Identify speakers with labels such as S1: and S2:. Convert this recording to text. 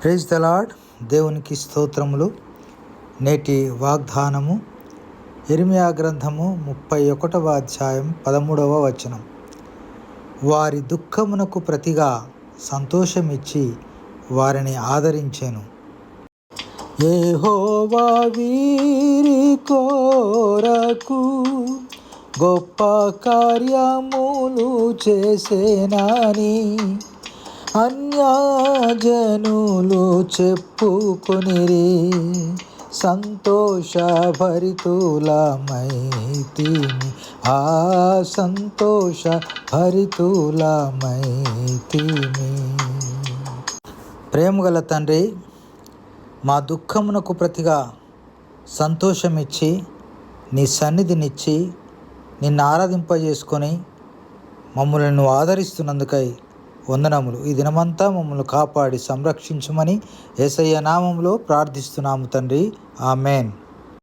S1: Praise the lord. దేవునికి స్తోత్రములు. నేటి వాగ్దానము యెరెమీయా గ్రంథము 31వ అధ్యాయం 13వ వచనం. వారి దుఃఖమునకు ప్రతిగా సంతోషమిచ్చి వారిని ఆదరించెను. యెహోవా వీరి కొరకు గొప్ప కార్యములు చేసేనని అన్యజనులు చెప్పుకొనిరి. సంతోషభరితులమైతిమి, సంతోషభరితులమైతిమి. ప్రేమగల తండ్రి, మా దుఃఖమునకు ప్రతిగా సంతోషమిచ్చి నీ సన్నిధినిచ్చి నిన్ను ఆరాధింపజేసుకొని మమ్మల్ని ఆదరిస్తున్నందుకై వందనములు. ఈ దినమంతా మమ్మల్ని కాపాడి సంరక్షించమని యేసయ్య నామములో ప్రార్థిస్తున్నాము తండ్రి. ఆమెన్.